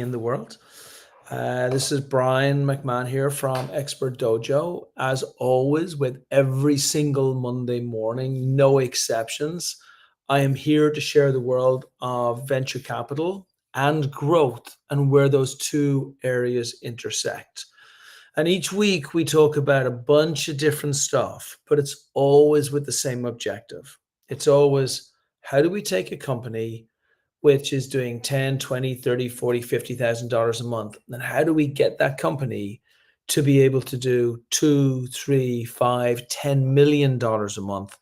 in the world. This is Brian McMahon here from Expert Dojo. As always, with every single Monday morning, no exceptions, I am here to share the world of venture capital and growth and where those two areas intersect. And each week we talk about a bunch of different stuff, but it's always with the same objective. It's always how do we take a company which is doing 10, 20, 30, 40, $50,000 a month. And how do we get that company to be able to do two, three, five, $10 million a month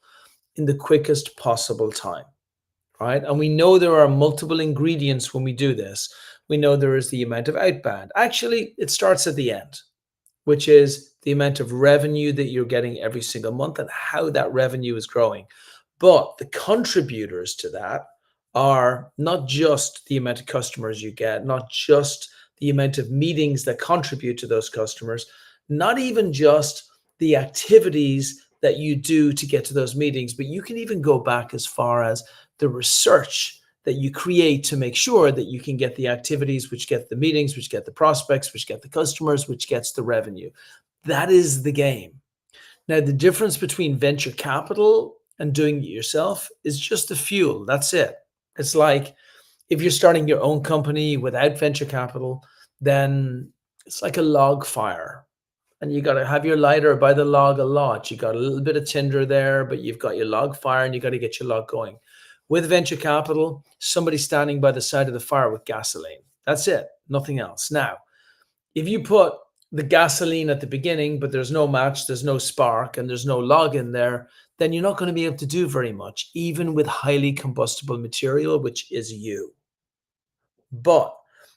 in the quickest possible time, right? And we know there are multiple ingredients when we do this. We know there is the amount of outbound. Actually, it starts at the end, which is the amount of revenue that you're getting every single month and how that revenue is growing. But the contributors to that are not just the amount of customers you get, not just the amount of meetings that contribute to those customers, not even just the activities that you do to get to those meetings, but you can even go back as far as the research that you create to make sure that you can get the activities, which get the meetings, which get the prospects, which get the customers, which gets the revenue. That is the game. Now, the difference between venture capital and doing it yourself is just the fuel. That's it. It's like if you're starting your own company without venture capital, then it's like a log fire. And you got to have your lighter by the log a lot. You got a little bit of tinder there, but you've got your log fire and you got to get your log going. With venture capital, somebody standing by the side of the fire with gasoline. That's it, nothing else. Now, if you put the gasoline at the beginning, but there's no match, there's no spark, and there's no log in there, then you're not going to be able to do very much, even with highly combustible material, which is you. But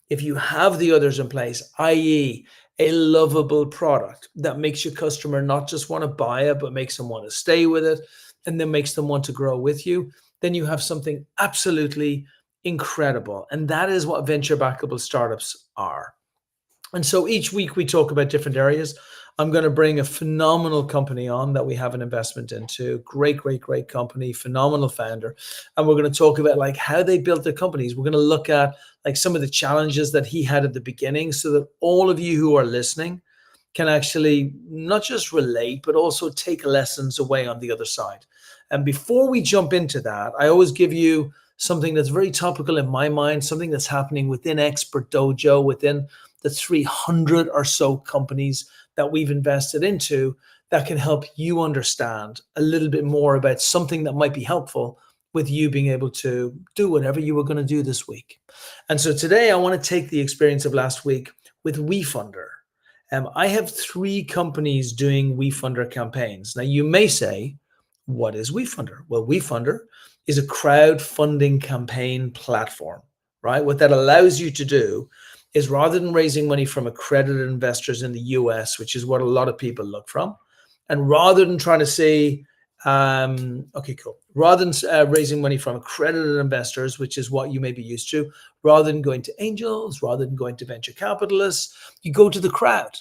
if you have the others in place, i.e., a lovable product that makes your customer not just want to buy it, but makes them want to stay with it, and then makes them want to grow with you, then you have something absolutely incredible. And that is what venture backable startups are. And so each week we talk about different areas. I'm going to bring a phenomenal company on that we have an investment into. Great, great, great company, phenomenal founder. And we're going to talk about like how they built their companies. We're going to look at like some of the challenges that he had at the beginning so that all of you who are listening can actually not just relate, but also take lessons away on the other side. And before we jump into that, I always give you something that's very topical in my mind, something that's happening within Expert Dojo, within the 300 or so companies that we've invested into that can help you understand a little bit more about something that might be helpful with you being able to do whatever you were going to do this week. And so today I want to take the experience of last week with WeFunder. I have 3 companies doing WeFunder campaigns. Now you may say, what is WeFunder? Well, WeFunder is a crowdfunding campaign platform, right? What that allows you to do is rather than raising money from accredited investors in the US, which is what a lot of people look from, and rather than trying to say, rather than raising money from accredited investors, which is what you may be used to, rather than going to angels, rather than going to venture capitalists, you go to the crowd.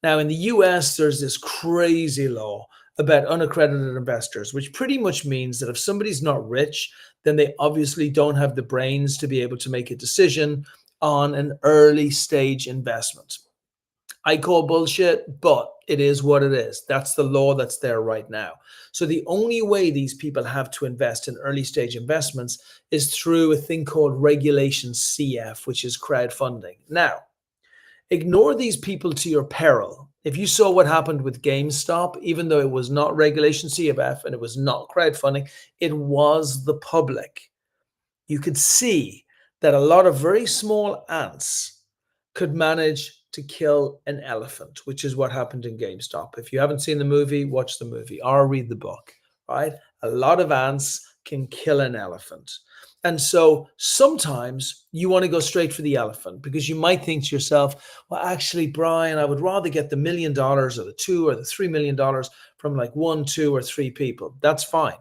Now, in the US, there's this crazy law about unaccredited investors, which pretty much means that if somebody's not rich, then they obviously don't have the brains to be able to make a decision on an early stage investment. I call bullshit, but it is what it is. That's the law that's there right now. So the only way these people have to invest in early stage investments is through a thing called Regulation CF, which is crowdfunding. Now, ignore these people to your peril. If you saw what happened with GameStop, even though it was not Regulation CF and it was not crowdfunding, it was the public. You could see that a lot of very small ants could manage to kill an elephant, which is what happened in GameStop. If you haven't seen the movie, watch the movie or read the book, right? A lot of ants can kill an elephant. And so sometimes you want to go straight for the elephant because you might think to yourself, well, actually, Brian, I would rather get the $1 million or the $2 or the $3 million from like 1, 2, or 3 people. That's fine.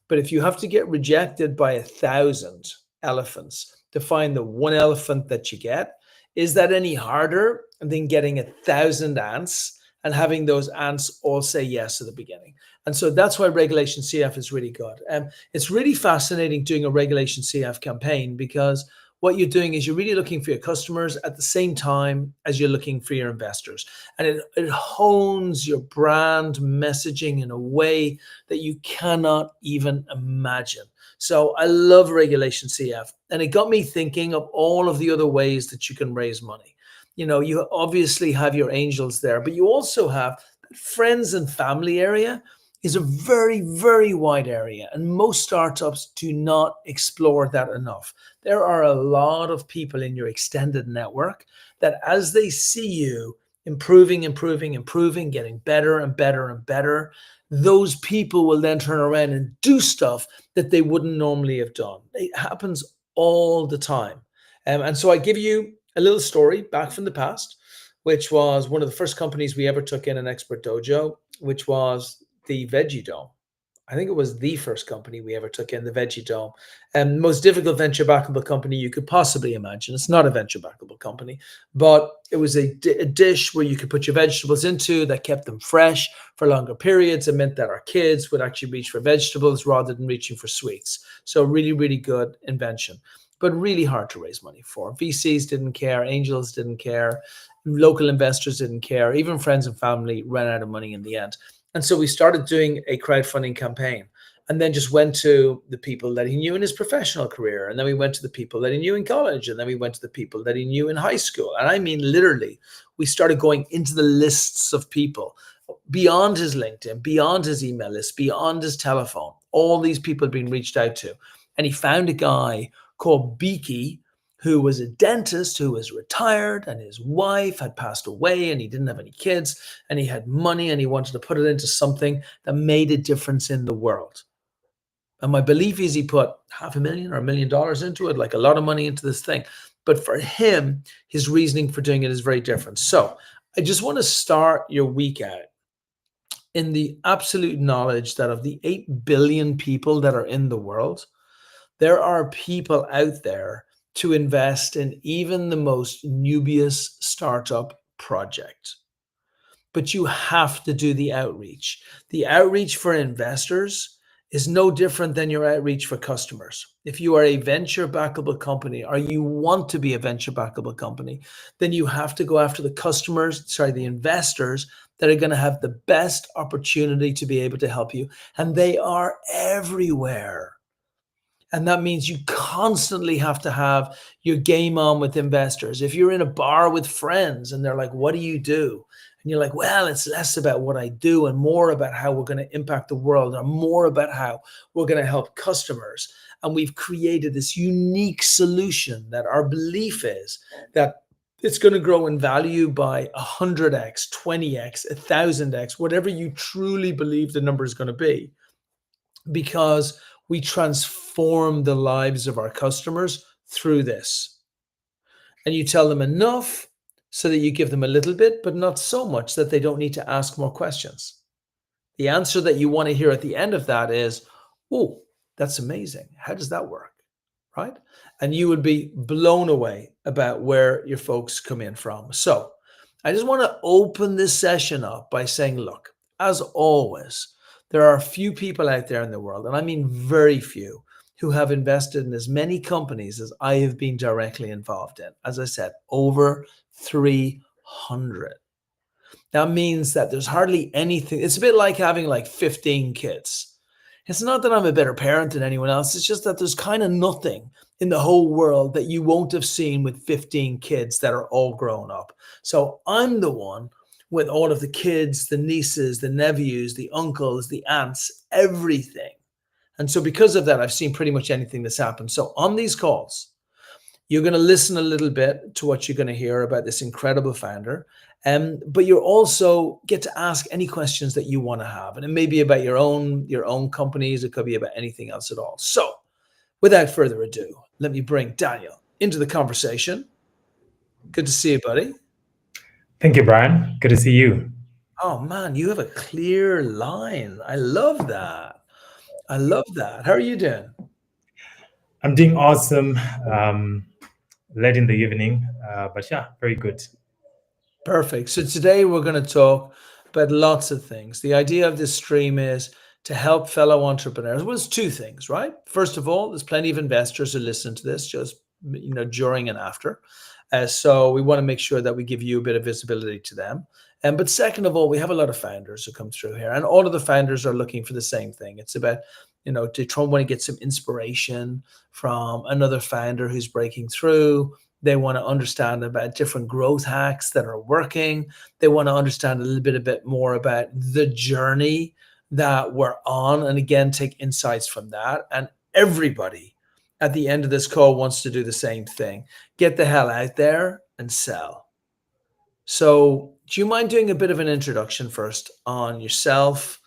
But if you have to get rejected by 1,000 elephants to find the one elephant that you get, is that any harder than getting 1,000 ants and having those ants all say yes at the beginning? And so that's why Regulation CF is really good. It's really fascinating doing a Regulation CF campaign because what you're doing is you're really looking for your customers at the same time as you're looking for your investors. And it hones your brand messaging in a way that you cannot even imagine. So I love Regulation CF. And it got me thinking of all of the other ways that you can raise money. You obviously have your angels there, but you also have friends and family area is a very, very wide area. And most startups do not explore that enough. There are a lot of people in your extended network that as they see you improving, improving, improving, getting better and better and better, those people will then turn around and do stuff that they wouldn't normally have done. It happens all the time. And so I give you a little story back from the past, which was one of the first companies we ever took in an Expert Dojo, which was the Veggie Dome. I think it was the first company we ever took in, the Veggie Dome. And most difficult venture backable company you could possibly imagine. It's not a venture backable company, but it was a dish where you could put your vegetables into that kept them fresh for longer periods. It meant that our kids would actually reach for vegetables rather than reaching for sweets. So really, really good invention, but really hard to raise money for. VCs didn't care, angels didn't care, local investors didn't care, even friends and family ran out of money in the end. And so we started doing a crowdfunding campaign and then just went to the people that he knew in his professional career. And then we went to the people that he knew in college. And then we went to the people that he knew in high school. And I mean, literally, we started going into the lists of people beyond his LinkedIn, beyond his email list, beyond his telephone. All these people had been reached out to. And he found a guy called Beaky, who was a dentist who was retired, and his wife had passed away and he didn't have any kids, and he had money and he wanted to put it into something that made a difference in the world. And my belief is he put $500,000 or $1 million into it, like a lot of money into this thing. But for him, his reasoning for doing it is very different. So I just want to start your week out in the absolute knowledge that of the 8 billion people that are in the world, there are people out there to invest in even the most dubious startup project. But you have to do the outreach. The outreach for investors is no different than your outreach for customers. If you are a venture backable company or you want to be a venture backable company, then you have to go after the investors that are going to have the best opportunity to be able to help you. And they are everywhere. And that means you constantly have to have your game on with investors. If you're in a bar with friends and they're like, what do you do? And you're like, well, it's less about what I do and more about how we're going to impact the world or more about how we're going to help customers. And we've created this unique solution that our belief is that it's going to grow in value by 100x, 20x, 1000x, whatever you truly believe the number is going to be, because we transform the lives of our customers through this. And you tell them enough so that you give them a little bit, but not so much that they don't need to ask more questions. The answer that you want to hear at the end of that is, oh, that's amazing. How does that work? Right? And you would be blown away about where your folks come in from. So I just want to open this session up by saying, look, as always, there are a few people out there in the world, and I mean very few, who have invested in as many companies as I have been directly involved in. As I said, over 300. That means that there's hardly anything. It's a bit like having like 15 kids. It's not that I'm a better parent than anyone else. It's just that there's kind of nothing in the whole world that you won't have seen with 15 kids that are all grown up. So I'm the one with all of the kids, the nieces, the nephews, the uncles, the aunts, everything. And so because of that, I've seen pretty much anything that's happened. So on these calls, you're going to listen a little bit to what you're going to hear about this incredible founder. But you also get to ask any questions that you want to have. And it may be about your own companies. It could be about anything else at all. So without further ado, let me bring Daniel into the conversation. Good to see you, buddy. Thank you, Brian. Good to see you. Oh, man, you have a clear line. I love that. I love that. How are you doing? I'm doing awesome. Late in the evening, but yeah, very good. Perfect. So today we're going to talk about lots of things. The idea of this stream is to help fellow entrepreneurs. Well, it's two things, right? First of all, there's plenty of investors who listen to this. Just during and after. So we want to make sure that we give you a bit of visibility to them. But second of all, we have a lot of founders who come through here, and all of the founders are looking for the same thing. It's about, they try want to get some inspiration from another founder who's breaking through. They want to understand about different growth hacks that are working. They want to understand a bit more about the journey that we're on, and again, take insights from that. And everybody at the end of this call wants to do the same thing: get the hell out there and sell. So, do you mind doing a bit of an introduction first on yourself,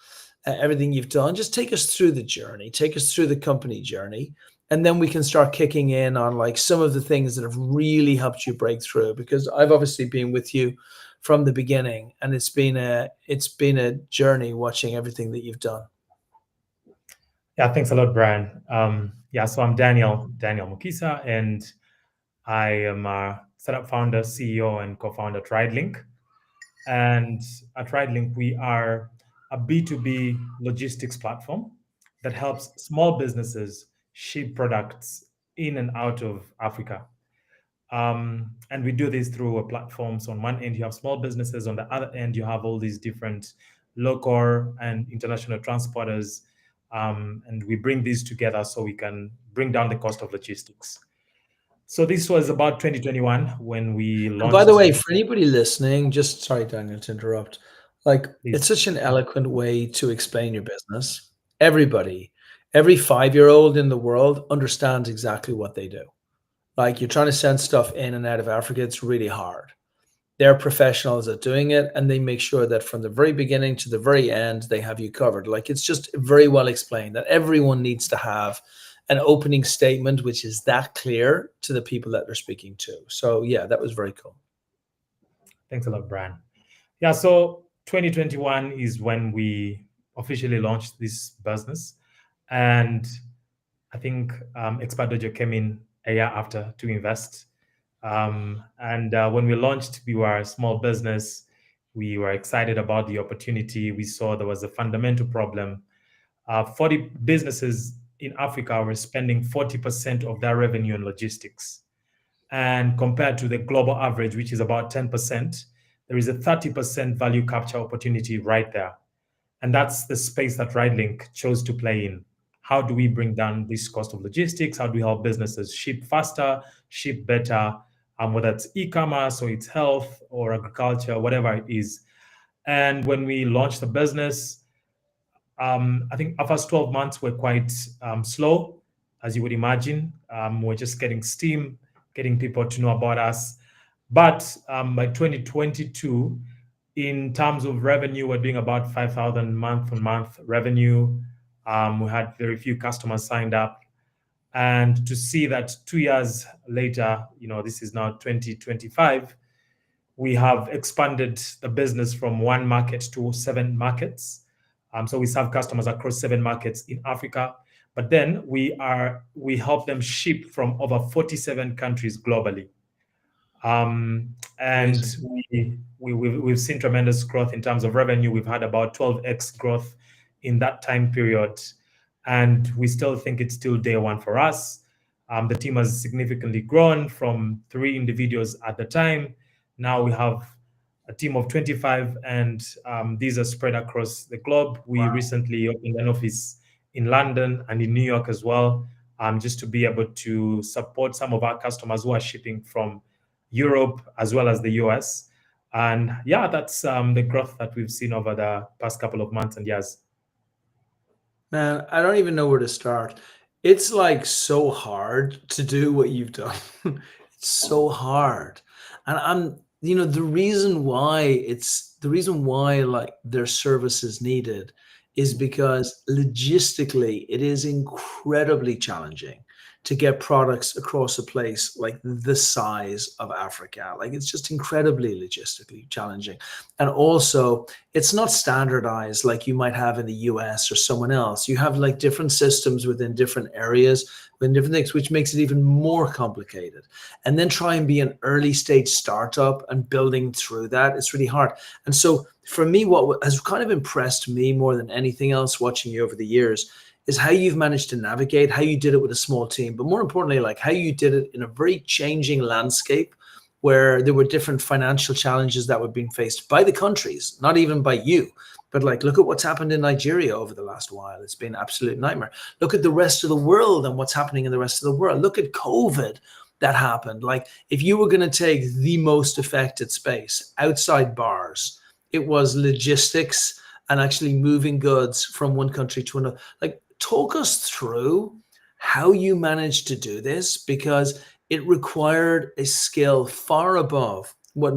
everything you've done? Just take us through the journey, take us through the company journey, and then we can start kicking in on like some of the things that have really helped you break through. Because I've obviously been with you from the beginning, and it's been a journey watching everything that you've done. Yeah, thanks a lot, Brian. So I'm Daniel Mukisa, and I am a startup founder, CEO, and co-founder at Ridelink. And at Ridelink, we are a B2B logistics platform that helps small businesses ship products in and out of Africa. And we do this through a platform. So on one end, you have small businesses. On the other end, you have all these different local and international transporters. And we bring these together so we can bring down the cost of logistics. So this was about 2021 when we launched. And by the way, for anybody listening, just sorry, Daniel, to interrupt. Like, Please. It's such an eloquent way to explain your business. Everybody, every 5-year-old in the world understands exactly what they do. Like, you're trying to send stuff in and out of Africa, it's really hard. They're professionals at doing it, and they make sure that from the very beginning to the very end, they have you covered. Like, it's just very well explained that everyone needs to have an opening statement which is that clear to the people that they're speaking to. So yeah, that was very cool. Thanks a lot, Brian. Yeah, so 2021 is when we officially launched this business. And I think Expert Dojo came in a year after to invest. And when we launched, we were a small business. We were excited about the opportunity. We saw there was a fundamental problem. 40 businesses in Africa were spending 40% of their revenue on logistics. And compared to the global average, which is about 10%, there is a 30% value capture opportunity right there. And that's the space that Ridelink chose to play in. How do we bring down this cost of logistics? How do we help businesses ship faster, ship better, whether it's e-commerce or it's health or agriculture, whatever it is. And when we launched the business, I think our first 12 months were quite slow, as you would imagine. We're just getting steam, getting people to know about us. But by 2022, in terms of revenue, we're doing about 5,000 month-on-month revenue. We had very few customers signed up. And to see that 2 years later, this is now 2025, we have expanded the business from 1 market to 7 markets. So we serve customers across 7 markets in Africa, but then we help them ship from over 47 countries globally. And we've seen tremendous growth in terms of revenue. We've had about 12x growth in that time period, and we still think it's still day one for us. The team has significantly grown from 3 individuals at the time. Now we have a team of 25, and these are spread across the globe. We recently opened an office in London and in New York as well, just to be able to support some of our customers who are shipping from Europe as well as the US. And yeah, that's the growth that we've seen over the past couple of months and years. Man, I don't even know where to start. It's like so hard to do what you've done. It's so hard. And the reason why like their service is needed is because logistically it is incredibly challenging to get products across a place like the size of Africa. Like, it's just incredibly logistically challenging. And also, it's not standardized like you might have in the US or someone else. You have like different systems within different areas, within different things, which makes it even more complicated. And then try and be an early stage startup and building through that, it's really hard. And so for me, what has kind of impressed me more than anything else watching you over the years is how you've managed to navigate, how you did it with a small team, but more importantly, like how you did it in a very changing landscape where there were different financial challenges that were being faced by the countries, not even by you. But like, look at what's happened in Nigeria over the last while. It's been an absolute nightmare. Look at the rest of the world and what's happening in the rest of the world. Look at COVID that happened. Like, if you were going to take the most affected space outside bars, it was logistics and actually moving goods from one country to another. Like, talk us through how you managed to do this, because it required a skill far above what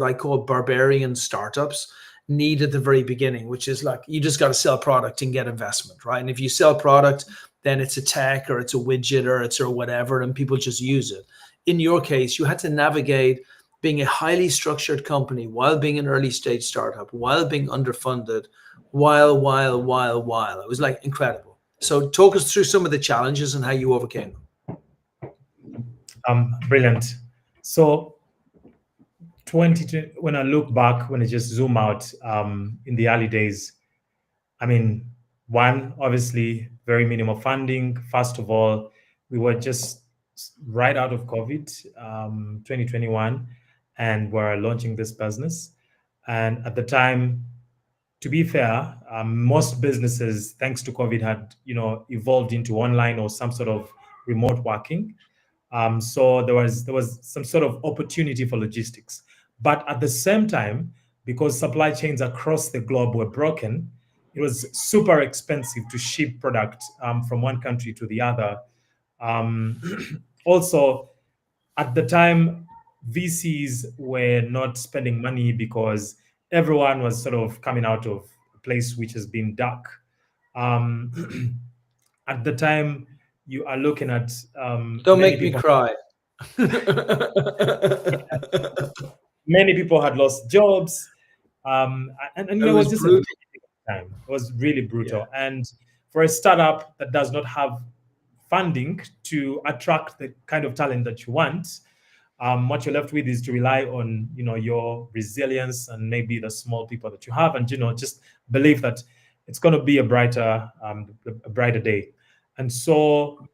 I call barbarian startups need at the very beginning, which is like, you just got to sell product and get investment, right? And if you sell product, then it's a tech or it's a widget or it's or whatever, and people just use it. In your case, you had to navigate being a highly structured company while being an early stage startup, while being underfunded, while. It was like incredible. So talk us through some of the challenges and how you overcame them. Brilliant. So when I look back, when I just zoom out, in the early days, I mean, one, obviously, very minimal funding. First of all, we were just right out of COVID, 2021, and we're launching this business. And at the time, to be fair, most businesses, thanks to COVID, had evolved into online or some sort of remote working. So there was some sort of opportunity for logistics, but at the same time, because supply chains across the globe were broken, it was super expensive to ship product from one country to the other. Also, at the time, VCs were not spending money because everyone was sort of coming out of a place which has been dark. At the time, you are looking at Don't make me cry. Many people had lost jobs, and it was just brutal. A time. It was really brutal. Yeah. And for a startup that does not have funding to attract the kind of talent that you want, what you're left with is to rely on your resilience and maybe the small people that you have, and just believe that it's going to be a brighter day. And so,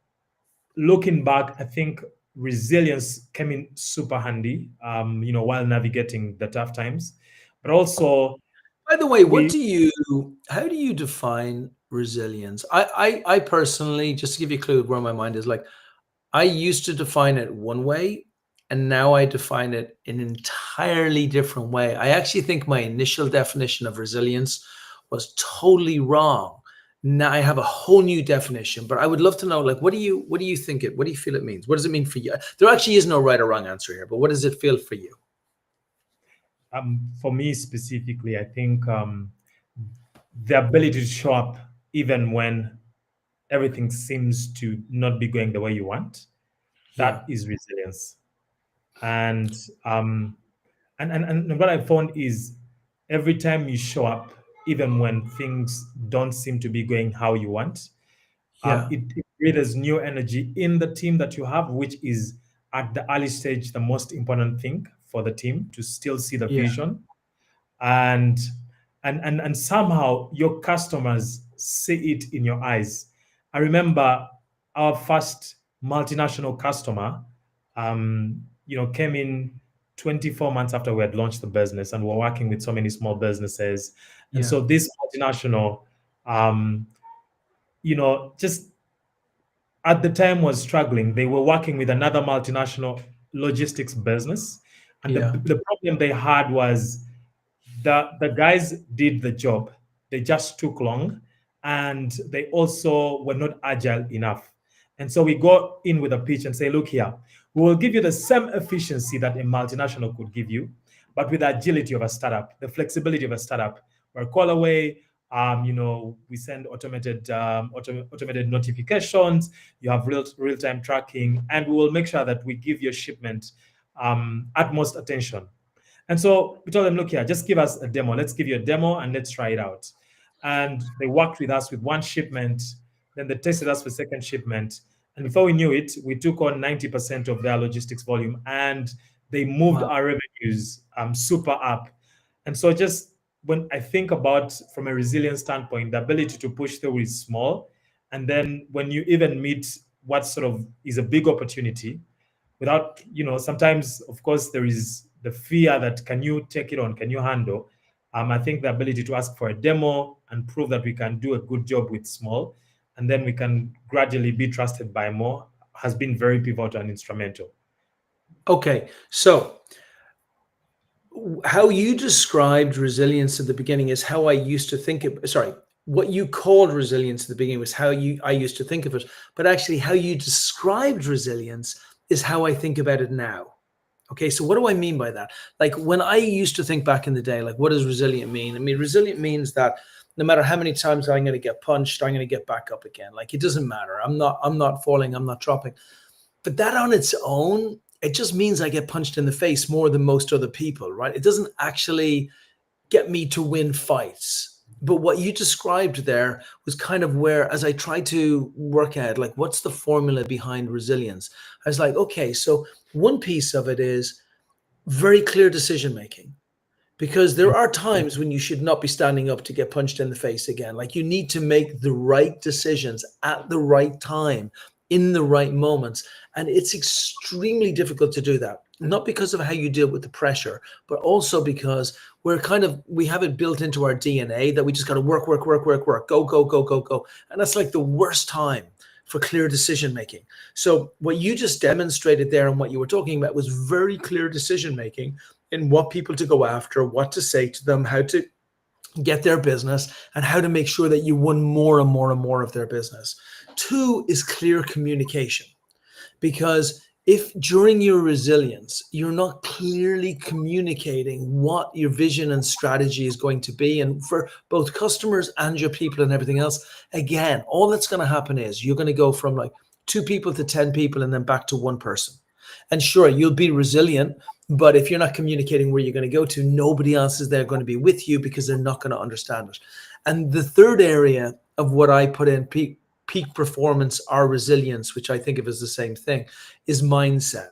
looking back, I think resilience came in super handy, while navigating the tough times. But also, by the way, how do you define resilience? I personally, just to give you a clue of where my mind is, like, I used to define it one way, and now I define it in an entirely different way. I actually think my initial definition of resilience was totally wrong. Now I have a whole new definition, but I would love to know, like, what do you think what do you feel it means? What does it mean for you? There actually is no right or wrong answer here, but what does it feel for you? For me specifically, I think the ability to show up even when everything seems to not be going the way you want, that is resilience. And what I found is every time you show up, even when things don't seem to be going how you want, it creates new energy in the team that you have, which is at the early stage the most important thing for the team to still see the vision, and somehow your customers see it in your eyes. I remember our first multinational customer, came in 24 months after we had launched the business, and we're working with so many small businesses. And so this multinational, just at the time was struggling. They were working with another multinational logistics business. And the problem they had was the guys did the job. They just took long, and they also were not agile enough. And so we go in with a pitch and say, look here, we will give you the same efficiency that a multinational could give you, but with the agility of a startup, the flexibility of a startup. We're a call away. We send automated notifications. You have real-time tracking, and we will make sure that we give your shipment utmost attention. And so we told them, look here, just give us a demo. Let's give you a demo and let's try it out. And they worked with us with one shipment. Then they tested us for second shipment. And before we knew it, we took on 90% of their logistics volume, and they moved our revenues super up. And so just when I think about from a resilience standpoint, the ability to push through is small, And then when you even meet what sort of is a big opportunity, without, sometimes, of course, there is the fear that can you take it on? Can you handle? I think the ability to ask for a demo and prove that we can do a good job with small, and then we can gradually be trusted by more, has been very pivotal and instrumental. Okay, so how you described resilience at the beginning is how I used to think of, sorry, what you called resilience at the beginning was how I used to think of it, but actually how you described resilience is how I think about it now. Okay, so what do I mean by that? Like when I used to think back in the day, like what does resilient mean? I mean, resilient means that no matter how many times I'm going to get punched, I'm going to get back up again. Like it doesn't matter. I'm not falling, I'm not dropping. But that on its own, it just means I get punched in the face more than most other people, right? It doesn't actually get me to win fights. But what you described there was kind of where, as I tried to work out, like, what's the formula behind resilience? I was like, okay, so one piece of it is very clear decision making, because there are times when you should not be standing up to get punched in the face again. Like you need to make the right decisions at the right time, in the right moments. And it's extremely difficult to do that, not because of how you deal with the pressure, but also because we have it built into our DNA that we just got to work, work, work, work, work, go, go, go, go, go. And that's like the worst time for clear decision making. So what you just demonstrated there and what you were talking about was very clear decision making in what people to go after, what to say to them, how to get their business, and how to make sure that you won more and more and more of their business. Two is clear communication. Because if during your resilience, you're not clearly communicating what your vision and strategy is going to be, and for both customers and your people and everything else, again, all that's going to happen is you're going to go from like 2 people to 10 people and then back to 1 person. And sure, you'll be resilient, but if you're not communicating where you're going to go to, nobody else is there going to be with you because they're not going to understand it. And the third area of what I put in peak performance or resilience, which I think of as the same thing, is mindset,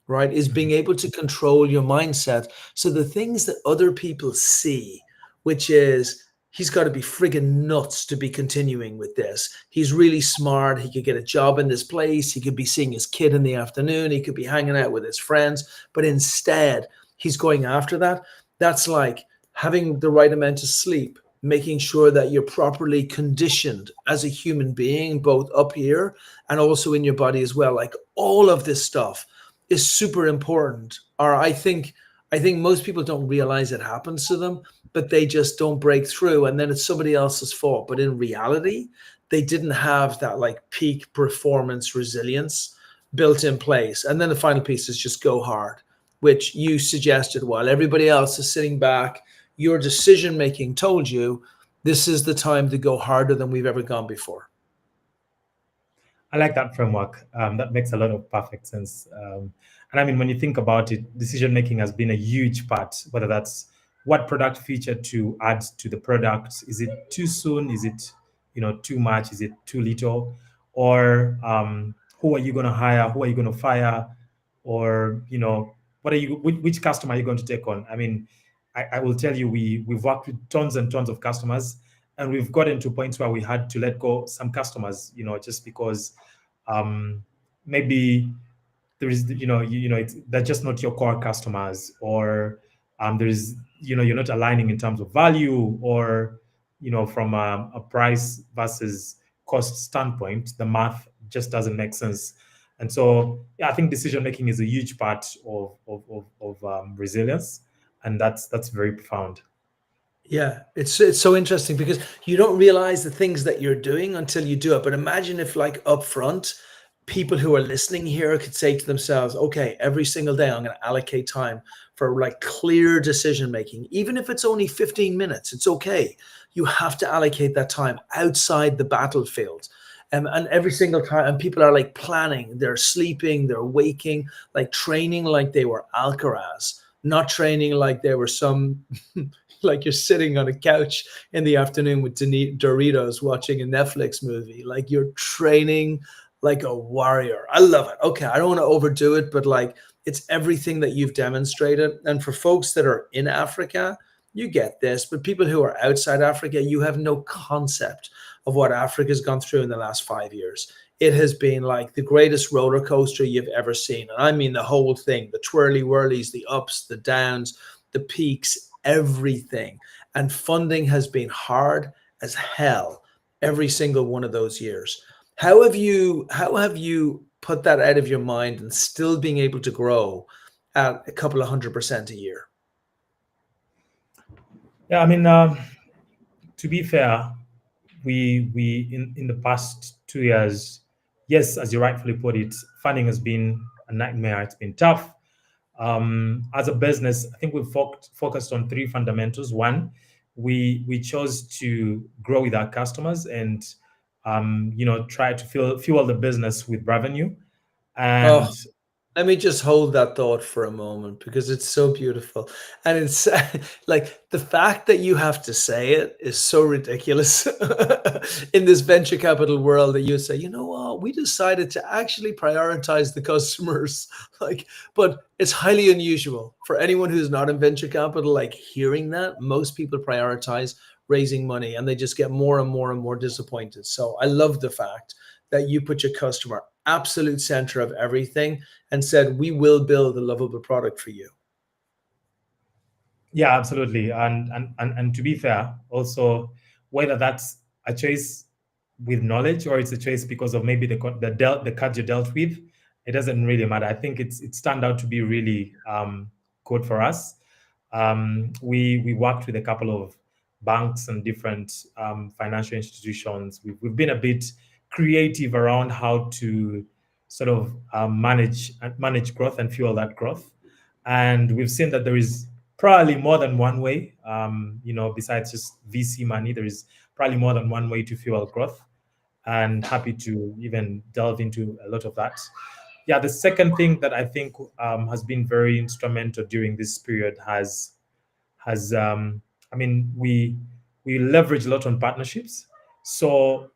right? Is being able to control your mindset. So the things that other people see, which is, he's got to be friggin' nuts to be continuing with this. He's really smart. He could get a job in this place. He could be seeing his kid in the afternoon. He could be hanging out with his friends. But instead, he's going after that. That's like having the right amount of sleep, making sure that you're properly conditioned as a human being, both up here and also in your body as well. Like all of this stuff is super important. Or I think most people don't realize it happens to them, but they just don't break through, and then it's somebody else's fault. But in reality, they didn't have that like peak performance resilience built in place. And then the final piece is just go hard, which you suggested while everybody else is sitting back. Your decision making told you this is the time to go harder than we've ever gone before. I like that framework. That makes a lot of perfect sense. And I mean, when you think about it, decision making has been a huge part, whether that's what product feature to add to the product. Is it too soon? Is it, too much? Is it too little? Or who are you going to hire? Who are you going to fire? Or, which customer are you going to take on? I mean, I will tell you, we've worked with tons and tons of customers, and we've gotten to points where we had to let go some customers, just because maybe there is, they're just not your core customers, or there's, you're not aligning in terms of value, or, from a price versus cost standpoint, the math just doesn't make sense. And so, yeah, I think decision making is a huge part of resilience, and that's very profound. Yeah, it's so interesting because you don't realize the things that you're doing until you do it. But imagine if, like, up front, people who are listening here could say to themselves, okay, every single day I'm going to allocate time for like clear decision making. Even if it's only 15 minutes, it's okay. You have to allocate that time outside the battlefield. And every single time, and people are like planning, they're sleeping, they're waking, like training like they were Alcaraz, not training like they were some like you're sitting on a couch in the afternoon with Doritos watching a Netflix movie. Like you're training like a warrior. I love it. Okay, I don't want to overdo it, but like it's everything that you've demonstrated. And for folks that are in Africa, you get this, but people who are outside Africa, you have no concept of what Africa's gone through in the last 5 years. It has been like the greatest roller coaster you've ever seen. And I mean the whole thing, the twirly whirlies, the ups, the downs, the peaks, everything. And funding has been hard as hell every single one of those years. How have you put that out of your mind and still being able to grow at a couple of 100% a year? Yeah, I mean, to be fair, we in the past 2 years, yes, as you rightfully put it, funding has been a nightmare. It's been tough. As a business, I think we've focused on three fundamentals. One, we chose to grow with our customers and try to fuel the business with revenue. Oh, And let me just hold that thought for a moment because it's so beautiful. And it's like the fact that you have to say it is so ridiculous in this venture capital world that you say, you know what, we decided to actually prioritize the customers. Like, but it's highly unusual for anyone who's not in venture capital, like hearing that. Most people prioritize raising money and they just get more and more and more disappointed. So I love the fact that you put your customer absolute center of everything and said, we will build a lovable product for you. yeah, absolutely. And to be fair, also whether that's a choice with knowledge or it's a choice because of maybe the cards you dealt with, it doesn't really matter. I think it's turned out to be really good for us. We worked with a couple of banks and different financial institutions. We've been a bit creative around how to sort of manage growth and fuel that growth. And we've seen that there is probably more than one way. Besides just VC money, there is probably more than one way to fuel growth. And happy to even delve into a lot of that. Yeah, the second thing that I think has been very instrumental during this period has I mean we leverage a lot on partnerships. So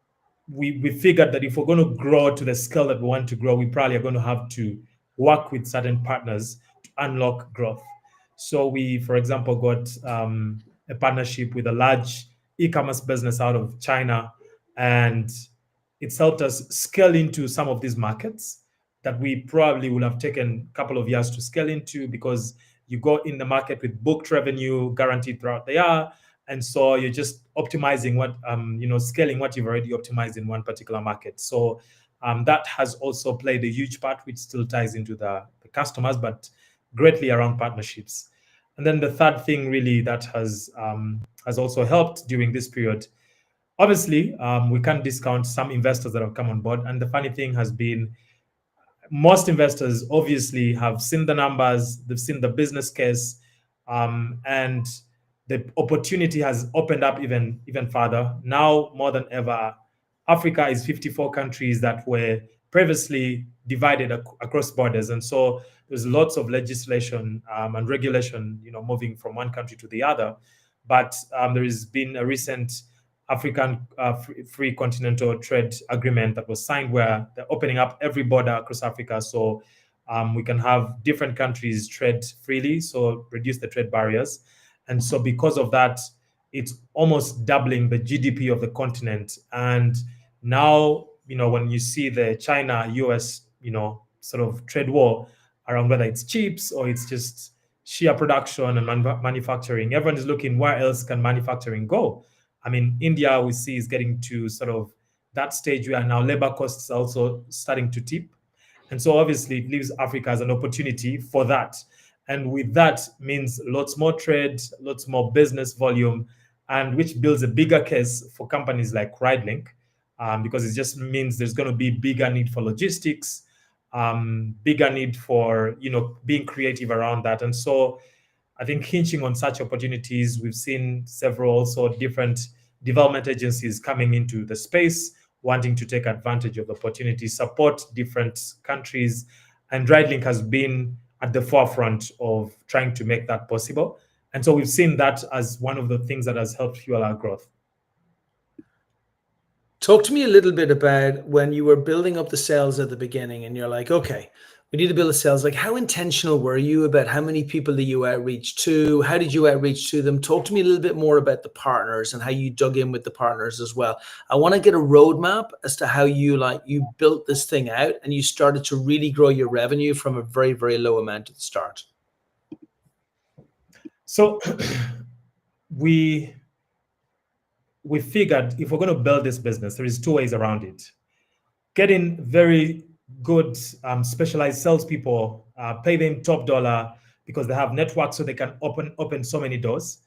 we figured that if we're going to grow to the scale that we want to grow, we probably are going to have to work with certain partners to unlock growth. So we, for example, got a partnership with a large e-commerce business out of China, and it's helped us scale into some of these markets that we probably would have taken a couple of years to scale into, because you go in the market with booked revenue guaranteed throughout the year. And so you're just optimizing scaling what you've already optimized in one particular market. So that has also played a huge part, which still ties into the customers, but greatly around partnerships. And then the third thing really that has also helped during this period, obviously, we can't discount some investors that have come on board. And the funny thing has been, most investors obviously have seen the numbers, they've seen the business case, and the opportunity has opened up even further. Now, more than ever, Africa is 54 countries that were previously divided across borders. And so there's lots of legislation and regulation, moving from one country to the other. But there has been a recent African free continental trade agreement that was signed, where they're opening up every border across Africa, so we can have different countries trade freely, so reduce the trade barriers. And so because of that, it's almost doubling the GDP of the continent. And now, when you see the China-US, sort of trade war around whether it's chips or it's just sheer production and manufacturing, everyone is looking where else can manufacturing go. I mean, India, we see, is getting to sort of that stage where now labor costs are also starting to tip. And so obviously it leaves Africa as an opportunity for that. And with that means lots more trade, lots more business volume, and which builds a bigger case for companies like Ridelink, because it just means there's going to be bigger need for logistics, bigger need for, being creative around that. And so I think hinging on such opportunities, we've seen several also different development agencies coming into the space, wanting to take advantage of the opportunity, support different countries. And Ridelink has been at the forefront of trying to make that possible. And so we've seen that as one of the things that has helped fuel our growth. Talk to me a little bit about when you were building up the sales at the beginning and you're like, okay, we need to build a sales. Like, how intentional were you about how many people that you outreach to? How did you outreach to them? Talk to me a little bit more about the partners and how you dug in with the partners as well. I want to get a roadmap as to how you built this thing out and you started to really grow your revenue from a very, very low amount at the start. So we figured if we're going to build this business, there is two ways around it. Getting very good specialized salespeople, pay them top dollar because they have networks so they can open so many doors.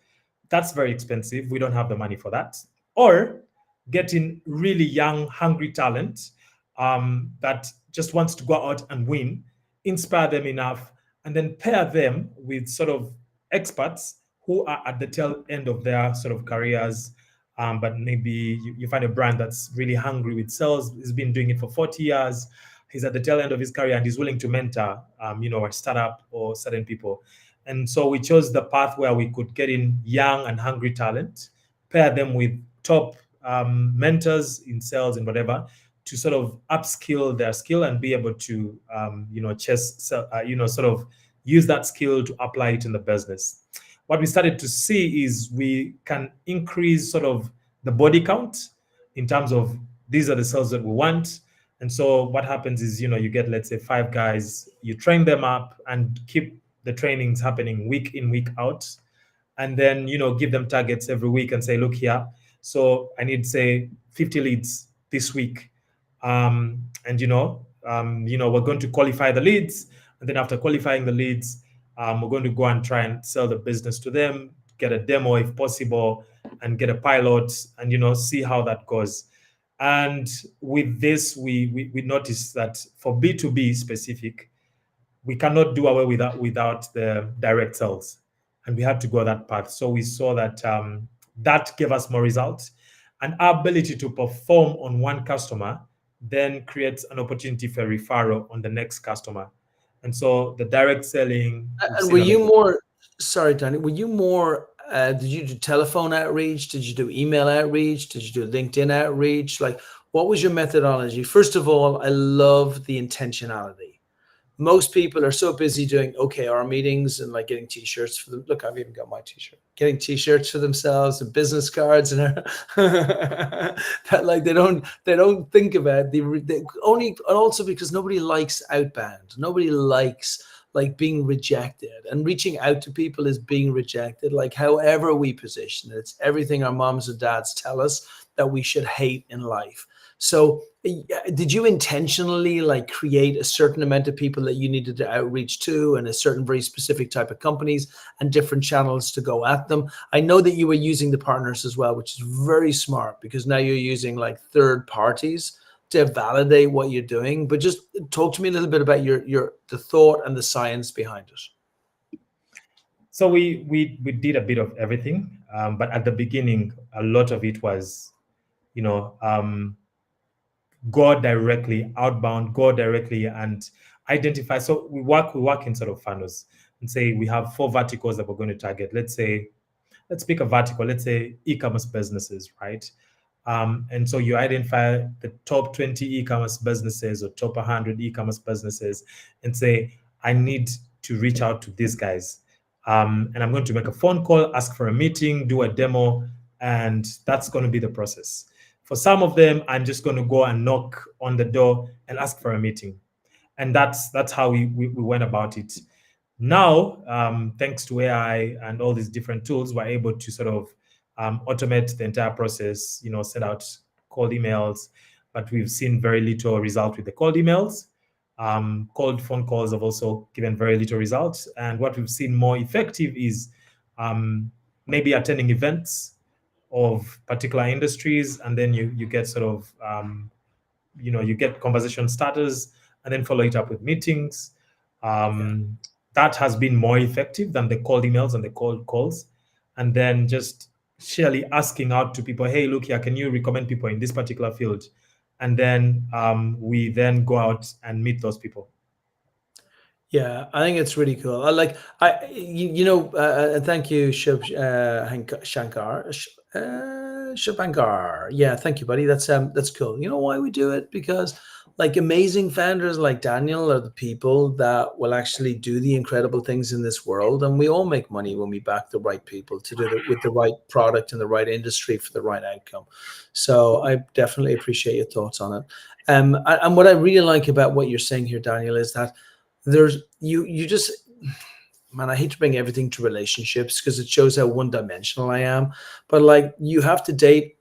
That's very expensive. We don't have the money for that. Or getting really young, hungry talent that just wants to go out and win, inspire them enough, and then pair them with sort of experts who are at the tail end of their sort of careers. But maybe you find a brand that's really hungry with sales, he's been doing it for 40 years, he's at the tail end of his career and he's willing to mentor, a startup or certain people. And so we chose the path where we could get in young and hungry talent, pair them with top mentors in sales and whatever, to sort of upskill their skill and be able to, sort of use that skill to apply it in the business. What we started to see is we can increase sort of the body count in terms of these are the sales that we want. And so what happens is, you get, let's say, 5 guys, you train them up and keep the trainings happening week in, week out. And then, give them targets every week and say, look here, so I need, say, 50 leads this week. And, we're going to qualify the leads. And then after qualifying the leads, we're going to go and try and sell the business to them, get a demo if possible, and get a pilot and, see how that goes. And with this, we noticed that for B2B specific, we cannot do away without the direct sales. And we had to go that path. So we saw that that gave us more results. And our ability to perform on one customer then creates an opportunity for referral on the next customer. And so the direct selling. And were you more, sorry, Danny, were you more, did you do telephone outreach? Did you do email outreach? Did you do LinkedIn outreach? Like, what was your methodology? First of all, I love the intentionality. Most people are so busy doing OKR meetings and like getting t-shirts for them. Look, I've even got my t-shirt, getting t-shirts for themselves and business cards and that, like, they don't think about the only, and also because nobody likes outbound. Nobody likes like being rejected, and reaching out to people is being rejected. Like, however we position it, it's everything our moms and dads tell us that we should hate in life. So did you intentionally like create a certain amount of people that you needed to outreach to, and a certain very specific type of companies and different channels to go at them? I know that you were using the partners as well, which is very smart, because now you're using like third parties to validate what you're doing. But just talk to me a little bit about the thought and the science behind it. So we did a bit of everything, but at the beginning, a lot of it was, go directly, outbound, go directly and identify. So we work in sort of funnels and say we have 4 verticals that we're going to target. Let's pick a vertical, let's say e-commerce businesses, right? And so you identify the top 20 e-commerce businesses or top 100 e-commerce businesses and say, I need to reach out to these guys. And I'm going to make a phone call, ask for a meeting, do a demo, and that's going to be the process. For some of them, I'm just going to go and knock on the door and ask for a meeting. And that's how we went about it. Now, thanks to AI and all these different tools, we're able to sort of automate the entire process, send out cold emails, but we've seen very little result with the cold emails. Cold phone calls have also given very little results. And what we've seen more effective is maybe attending events of particular industries, and then you get sort of, you get conversation starters and then follow it up with meetings. That has been more effective than the cold emails and the cold calls. And then just sheerly asking out to people, hey, look here, can you recommend people in this particular field? And then we then go out and meet those people. Yeah, I think it's really cool. Thank you, Shankar. Shabankar. Yeah, thank you, buddy. That's cool. You know why we do it? Because like amazing founders like Daniel are the people that will actually do the incredible things in this world, and we all make money when we back the right people to do it with the right product in the right industry for the right outcome. So I definitely appreciate your thoughts on it. And what I really like about what you're saying here, Daniel, is that there's you just man, I hate to bring everything to relationships because it shows how one dimensional I am. But like you have to date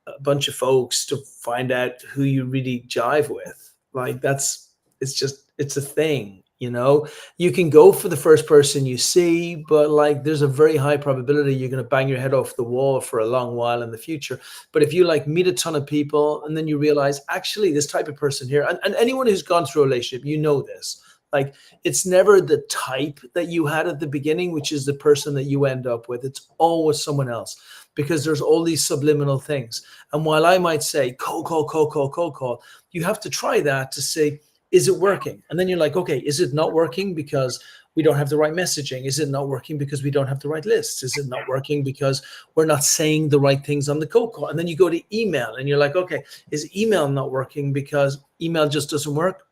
a bunch of folks to find out who you really jive with. Like that's it's a thing, you know. You can go for the first person you see, but like there's a very high probability you're going to bang your head off the wall for a long while in the future. But if you like meet a ton of people and then you realize actually this type of person here, and anyone who's gone through a relationship, you know this. Like it's never the type that you had at the beginning, which is the person that you end up with. It's always someone else because there's all these subliminal things. And while I might say cold call, cold call, cold call, you have to try that to say, is it working? And then you're like, okay, is it not working because we don't have the right messaging? Is it not working because we don't have the right lists? Is it not working because we're not saying the right things on the cold call? And then you go to email and you're like, okay, is email not working because email just doesn't work?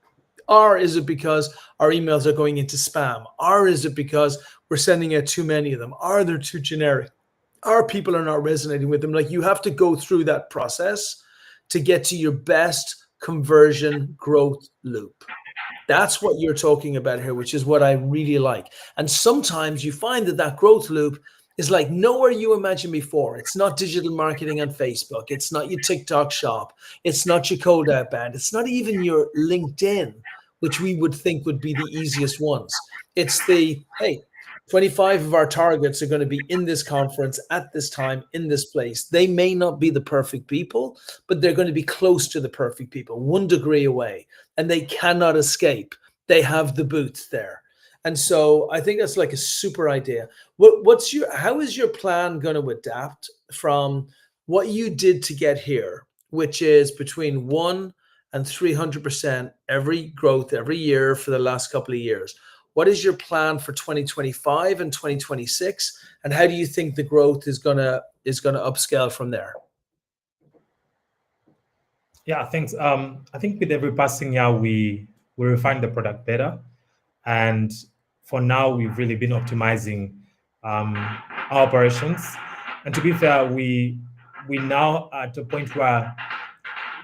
Or is it because our emails are going into spam? Or is it because we're sending out too many of them? Are they too generic? Our people are not resonating with them. Like you have to go through that process to get to your best conversion growth loop. That's what you're talking about here, which is what I really like. And sometimes you find that that growth loop is like nowhere you imagined before. It's not digital marketing on Facebook. It's not your TikTok shop. It's not your cold outbound. It's not even your LinkedIn, which we would think would be the easiest ones. It's the, hey, 25 of our targets are going to be in this conference at this time in this place. They may not be the perfect people, but they're going to be close to the perfect people, 1 degree away, and they cannot escape. They have the booth there. And so I think that's like a super idea. How is your plan going to adapt from what you did to get here, which is between 1 and 300% every growth every year for the last couple of years? What is your plan for 2025 and 2026? And how do you think the growth is gonna upscale from there? Yeah, thanks. I think with every passing year, we refine the product better, and for now, we've really been optimizing our operations. And to be fair, we now at a point where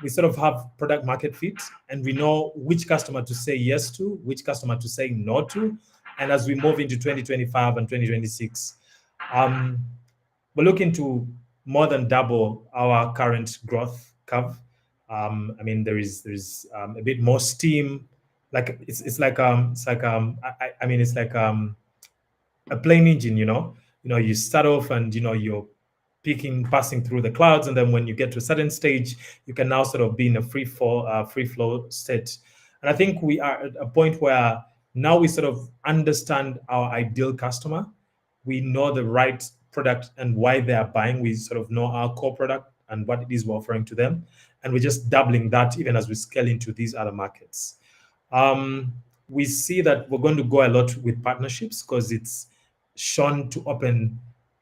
we sort of have product market fit, and we know which customer to say yes to, which customer to say no to. And as we move into 2025 and 2026, we're looking to more than double our current growth curve. I mean, there's a bit more steam. Like I mean, it's like a plane engine. You start off and you're passing through the clouds, and then when you get to a certain stage, you can now sort of be in a free flow state. And I think we are at a point where now we sort of understand our ideal customer. We know the right product and why they are buying. We sort of know our core product and what it is we're offering to them, and we're just doubling that even as we scale into these other markets. We see that we're going to go a lot with partnerships because it's shown to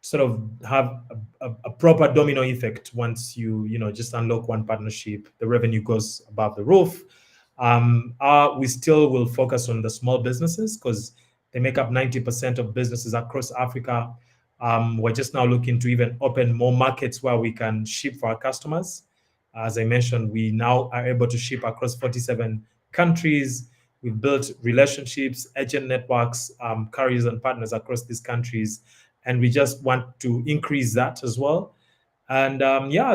sort of have a proper domino effect. Once you just unlock one partnership, the revenue goes above the roof. We still will focus on the small businesses because they make up 90% of businesses across Africa. We're just now looking to even open more markets where we can ship for our customers. As I mentioned, we now are able to ship across 47 countries. We've built relationships, agent networks, carriers and partners across these countries, and we just want to increase that as well. And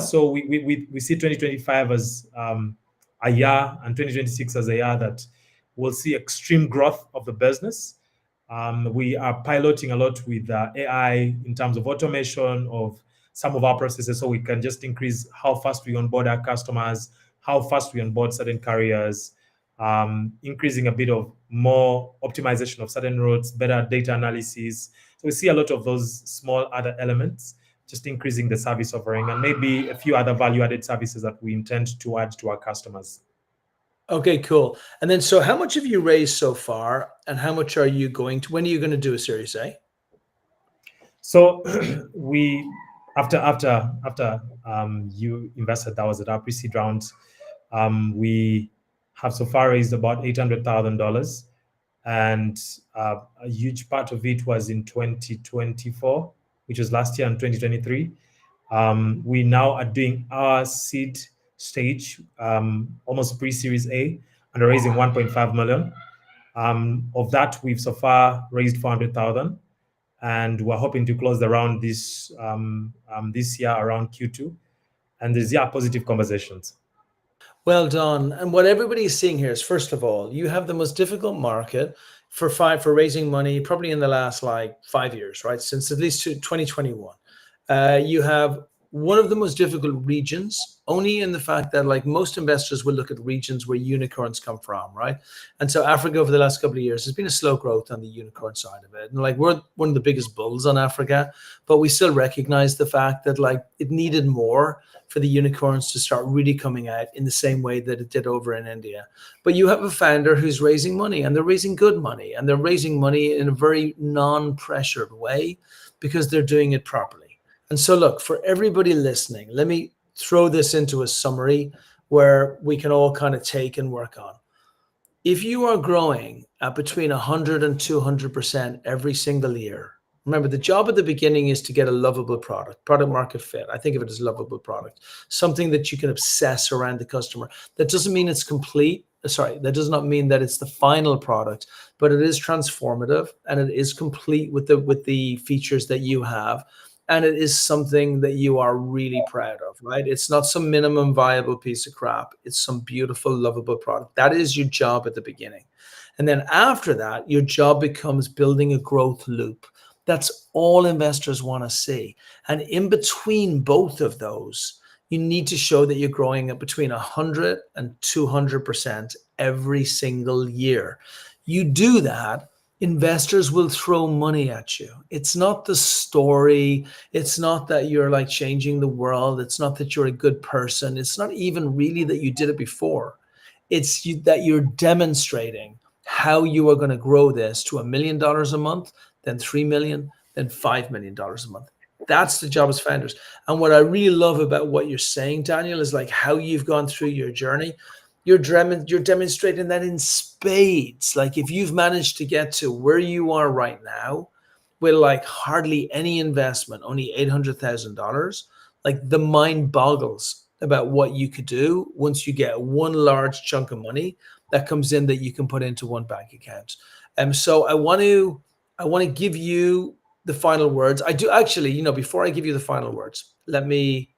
so we see 2025 as a year, and 2026 as a year that we'll see extreme growth of the business. We are piloting a lot with AI in terms of automation of some of our processes, so we can just increase how fast we onboard our customers, how fast we onboard certain carriers, increasing a bit of more optimization of certain routes, better data analysis. So we see a lot of those small other elements, just increasing the service offering and maybe a few other value-added services that we intend to add to our customers. Okay, cool. And then, so how much have you raised so far, and how much when are you going to do a Series A? So we after you invested, that was at our pre-seed round. We have so far raised about $800,000, and a huge part of it was in 2024, which was last year, and 2023. We now are doing our seed stage, almost pre-series A, and are raising 1.5 million. Of that, we've so far raised 400,000, and we're hoping to close the round this year around Q2. And there's positive conversations. Well done. And what everybody is seeing here is, first of all, you have the most difficult market for raising money, probably in the last like 5 years, right? Since at least 2021. You have one of the most difficult regions, only in the fact that like most investors will look at regions where unicorns come from, right? And so Africa over the last couple of years has been a slow growth on the unicorn side of it. And like we're one of the biggest bulls on Africa, but we still recognize the fact that like it needed more for the unicorns to start really coming out in the same way that it did over in India. But you have a founder who's raising money, and they're raising good money, and they're raising money in a very non-pressured way because they're doing it properly. And so look, for everybody listening, let me throw this into a summary where we can all kind of take and work on. If you are growing at between 100 and 200% every single year, remember, the job at the beginning is to get a lovable product market fit. I think of it as a lovable product, something that you can obsess around the customer. That doesn't mean it's complete. Sorry, that does not mean that it's the final product, but it is transformative and it is complete with the features that you have. And it is something that you are really proud of, right? It's not some minimum viable piece of crap. It's some beautiful, lovable product. That is your job at the beginning. And then after that, your job becomes building a growth loop. That's all investors want to see. And in between both of those, you need to show that you're growing at between 100 and 200% every single year. You do that, investors will throw money at you. It's not the story. It's not that you're like changing the world. It's not that you're a good person. It's not even really that you did it before. That you're demonstrating how you are going to grow this to $1 million a month, then 3 million, then $5 million a month. That's the job as founders. And what I really love about what you're saying, Daniel, is like how you've gone through your journey. You're demonstrating that in spades. Like if you've managed to get to where you are right now with like hardly any investment, only $800,000, like the mind boggles about what you could do once you get one large chunk of money that comes in that you can put into one bank account. So I want to give you the final words. I do actually, before I give you the final words, let me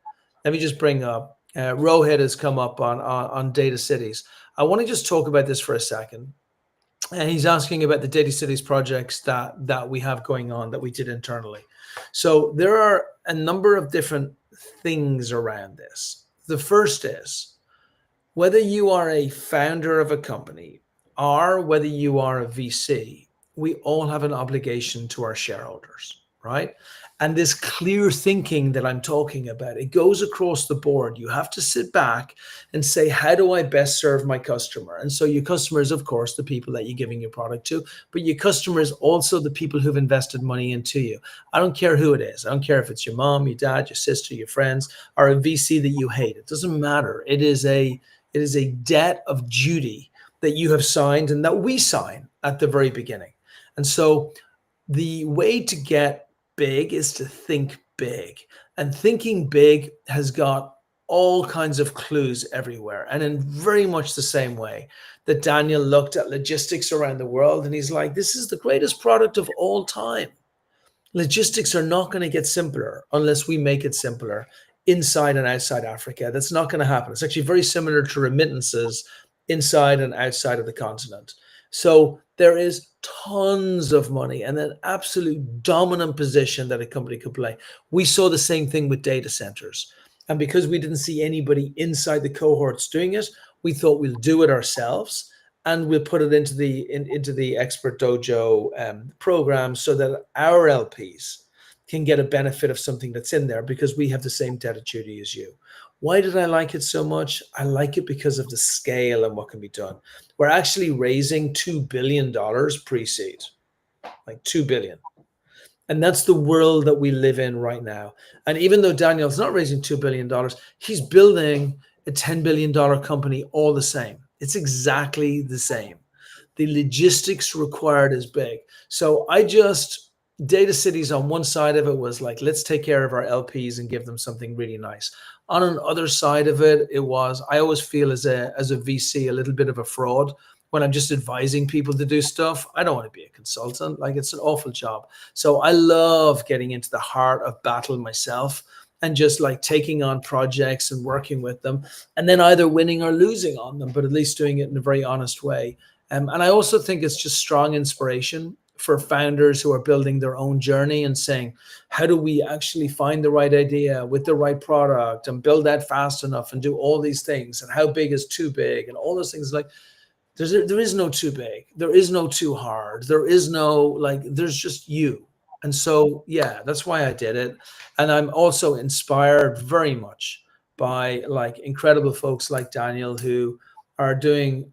just bring up Rohit has come up on data cities. I want to just talk about this for a second. And he's asking about the data cities projects that we have going on that we did internally. So there are a number of different things around this. The first is whether you are a founder of a company or whether you are a VC, we all have an obligation to our shareholders, right? And this clear thinking that I'm talking about, it goes across the board. You have to sit back and say, how do I best serve my customer? And so your customer is, of course, the people that you're giving your product to, but your customer is also the people who've invested money into you. I don't care who it is. I don't care if it's your mom, your dad, your sister, your friends, or a VC that you hate. It doesn't matter. It is a debt of duty that you have signed and that we sign at the very beginning. And so the way to get big is to think big. And thinking big has got all kinds of clues everywhere. And in very much the same way that Daniel looked at logistics around the world and he's like, this is the greatest product of all time. Logistics are not going to get simpler unless we make it simpler inside and outside Africa. That's not going to happen. It's actually very similar to remittances inside and outside of the continent. So there is tons of money and an absolute dominant position that a company could play. We saw the same thing with data centers. And because we didn't see anybody inside the cohorts doing it, we thought we'll do it ourselves and we'll put it into the Expert Dojo program so that our LPs can get a benefit of something that's in there because we have the same debt of duty as you. Why did I like it so much? I like it because of the scale and what can be done. We're actually raising $2 billion pre-seed, like $2 billion. And that's the world that we live in right now. And even though Daniel's not raising $2 billion, he's building a $10 billion company all the same. It's exactly the same. The logistics required is big. So I just, Data Cities on one side of it was like, let's take care of our LPs and give them something really nice. On another side of it, it was, I always feel as a VC, a little bit of a fraud when I'm just advising people to do stuff. I don't want to be a consultant. Like, it's an awful job. So I love getting into the heart of battle myself and just like taking on projects and working with them, and then either winning or losing on them, but at least doing it in a very honest way. And I also think it's just strong inspiration for founders who are building their own journey and saying, how do we actually find the right idea with the right product and build that fast enough and do all these things? And how big is too big and all those things? Like, there is no too big. There is no too hard. There is no, like, there's just you. And so, yeah, that's why I did it. And I'm also inspired very much by like incredible folks like Daniel who are doing,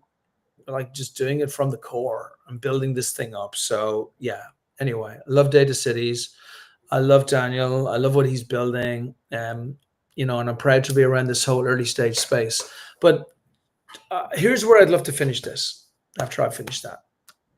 like, just doing it from the core and building this thing up. So yeah, anyway, I love Data Cities. I love Daniel. I love what he's building. And I'm proud to be around this whole early stage space. But here's where I'd love to finish this after I finish that.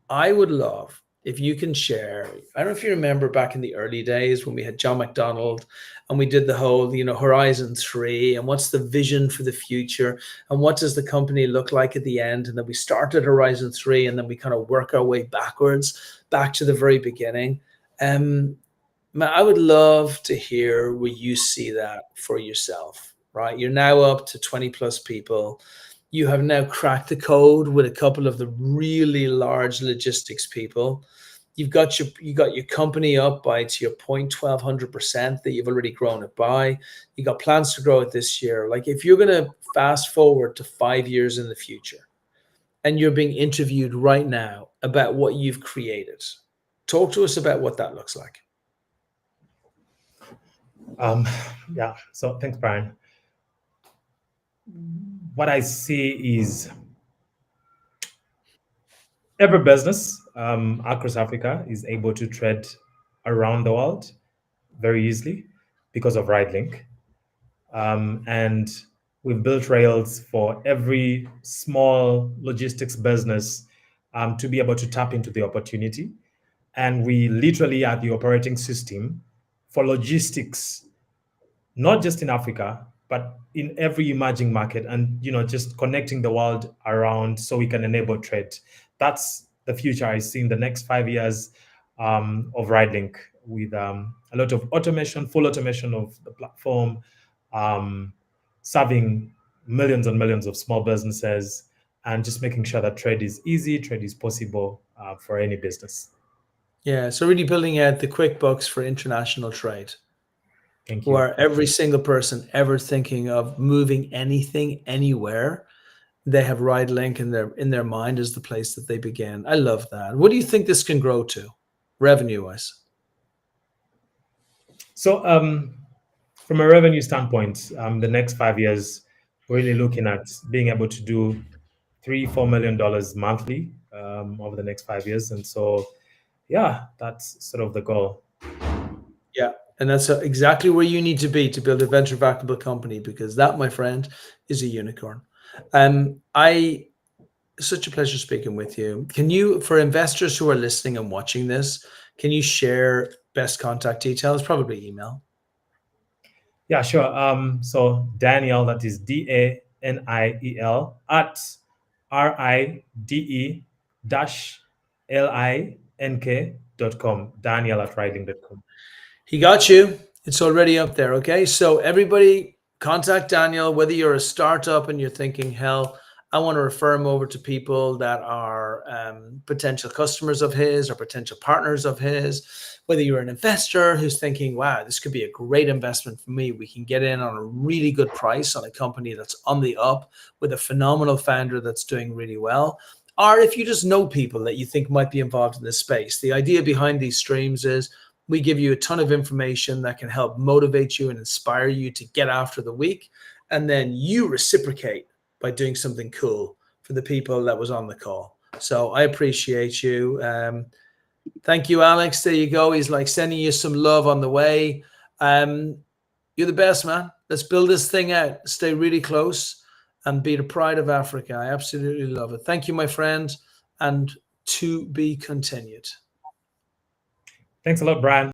I would love if you can share. I don't know if you remember back in the early days when we had John McDonald and we did the whole, Horizon 3 and what's the vision for the future and what does the company look like at the end. And then we started Horizon 3 and then we kind of work our way backwards back to the very beginning. I would love to hear where you see that for yourself, right? You're now up to 20 plus people. You have now cracked the code with a couple of the really large logistics people. You got your company up by, to your point, 1,200% that you've already grown it by. You got plans to grow it this year. Like, if you're going to fast forward to 5 years in the future and you're being interviewed right now about what you've created, talk to us about what that looks like. Yeah. So thanks, Brian. What I see is every business across Africa is able to trade around the world very easily because of Ridelink. And we've built rails for every small logistics business to be able to tap into the opportunity. And we literally are the operating system for logistics, not just in Africa, but in every emerging market, and just connecting the world around so we can enable trade. That's the future I see in the next 5 years of Ridelink, with a lot of automation, full automation of the platform, serving millions and millions of small businesses, and just making sure that trade is easy, trade is possible for any business. Yeah, so really building out the QuickBooks for international trade, Thank you. where every single person ever thinking of moving anything anywhere, they have Ridelink in their mind as the place that they begin. I love that. What do you think this can grow to, revenue-wise? So from a revenue standpoint, the next 5 years, we're really looking at being able to do $3-4 million monthly over the next 5 years. And so, yeah, that's sort of the goal. Yeah, and that's exactly where you need to be to build a venture backable company, because that, my friend, is a unicorn. Such a pleasure speaking with you. Can you, for investors who are listening and watching this, can you share best contact details? Probably email. Yeah, sure. So Daniel, that is DANIEL at RIDE-LINK.com. Daniel at ridelink.com. He got you. It's already up there. Okay. So everybody contact Daniel, whether you're a startup and you're thinking, hell, I want to refer him over to people that are potential customers of his or potential partners of his. Whether you're an investor who's thinking, wow, this could be a great investment for me. We can get in on a really good price on a company that's on the up with a phenomenal founder that's doing really well. Or if you just know people that you think might be involved in this space. The idea behind these streams is we give you a ton of information that can help motivate you and inspire you to get after the week. And then you reciprocate by doing something cool for the people that was on the call. So I appreciate you. Thank you, Alex. There you go. He's like sending you some love on the way. You're the best, man. Let's build this thing out. Stay really close and be the pride of Africa. I absolutely love it. Thank you, my friend, and to be continued. Thanks a lot, Brian.